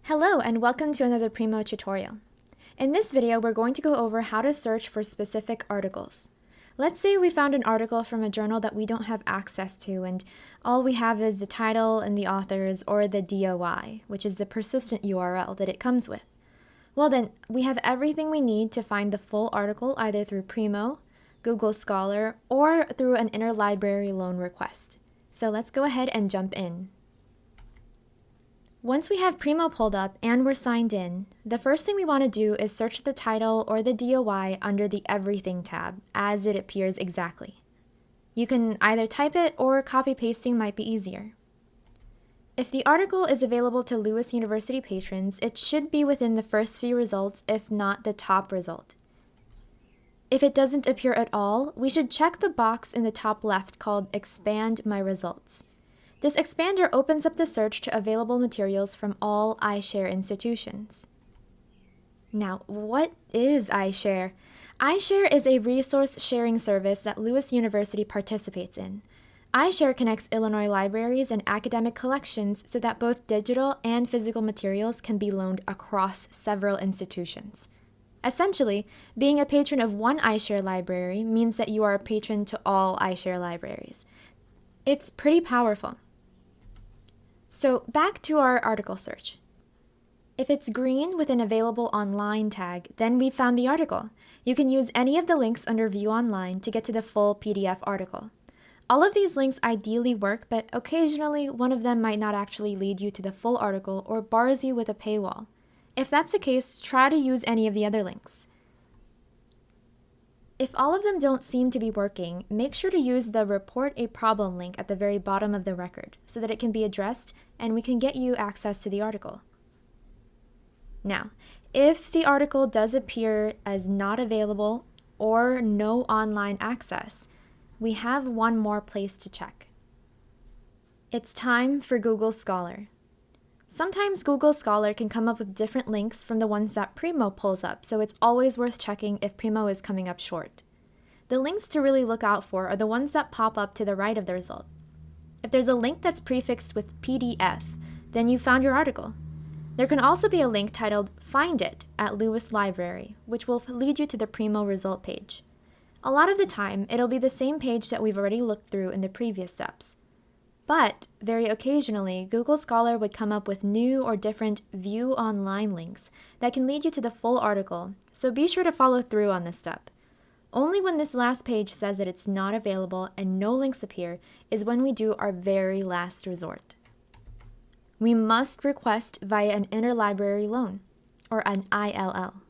Hello and welcome to another Primo tutorial. In this video, we're going to go over how to search for specific articles. Let's say we found an article from a journal that we don't have access to and all we have is the title and the authors or the DOI, which is the persistent URL that it comes with. Well then, we have everything we need to find the full article either through Primo, Google Scholar, or through an interlibrary loan request. So let's go ahead and jump in. Once we have Primo pulled up and we're signed in, the first thing we want to do is search the title or the DOI under the Everything tab as it appears exactly. You can either type it or copy-pasting might be easier. If the article is available to Lewis University patrons, it should be within the first few results, if not the top result. If it doesn't appear at all, we should check the box in the top left called Expand My Results. This expander opens up the search to available materials from all iShare institutions. Now, what is iShare? iShare is a resource sharing service that Lewis University participates in. iShare connects Illinois libraries and academic collections so that both digital and physical materials can be loaned across several institutions. Essentially, being a patron of one iShare library means that you are a patron to all iShare libraries. It's pretty powerful. So back to our article search. If it's green with an available online tag, then we've found the article. You can use any of the links under View Online to get to the full PDF article. All of these links ideally work, but occasionally one of them might not actually lead you to the full article or bars you with a paywall. If that's the case, try to use any of the other links. If all of them don't seem to be working, make sure to use the Report a Problem link at the very bottom of the record so that it can be addressed and we can get you access to the article. Now, if the article does appear as not available or no online access, we have one more place to check. It's time for Google Scholar. Sometimes Google Scholar can come up with different links from the ones that Primo pulls up, so it's always worth checking if Primo is coming up short. The links to really look out for are the ones that pop up to the right of the result. If there's a link that's prefixed with PDF, then you found your article. There can also be a link titled Find It at Lewis Library, which will lead you to the Primo result page. A lot of the time, it'll be the same page that we've already looked through in the previous steps. But, very occasionally, Google Scholar would come up with new or different View Online links that can lead you to the full article, so be sure to follow through on this step. Only when this last page says that it's not available and no links appear is when we do our very last resort. We must request via an interlibrary loan, or an ILL.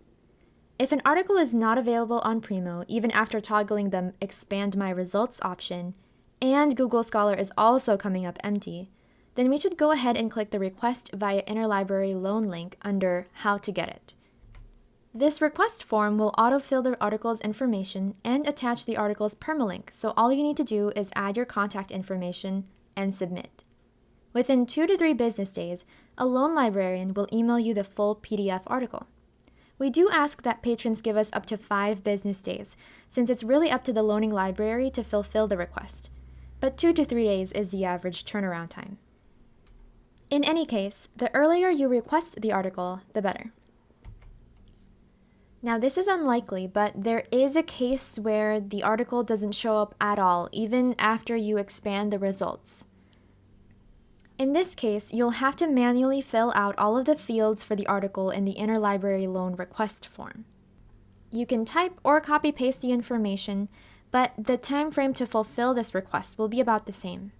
If an article is not available on Primo, even after toggling the Expand My Results option, and Google Scholar is also coming up empty, then we should go ahead and click the Request via Interlibrary Loan link under How to Get It. This request form will autofill the article's information and attach the article's permalink, so all you need to do is add your contact information and submit. Within 2 to 3 business days, a loan librarian will email you the full PDF article. We do ask that patrons give us up to 5 business days, since it's really up to the loaning library to fulfill the request. But 2 to 3 days is the average turnaround time. In any case, the earlier you request the article, the better. Now this is unlikely, but there is a case where the article doesn't show up at all, even after you expand the results. In this case, you'll have to manually fill out all of the fields for the article in the interlibrary loan request form. You can type or copy-paste the information, but the time frame to fulfill this request will be about the same.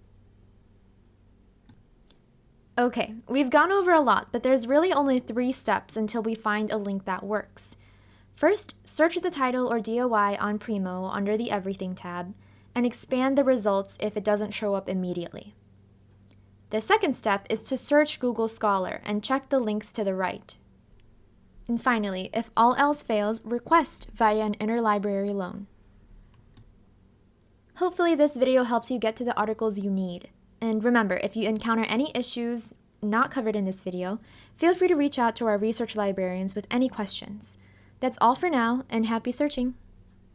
Okay, we've gone over a lot, but there's really only 3 steps until we find a link that works. First, search the title or DOI on Primo under the Everything tab, and expand the results if it doesn't show up immediately. The second step is to search Google Scholar and check the links to the right. And finally, if all else fails, request via an interlibrary loan. Hopefully this video helps you get to the articles you need. And remember, if you encounter any issues not covered in this video, feel free to reach out to our research librarians with any questions. That's all for now, and happy searching!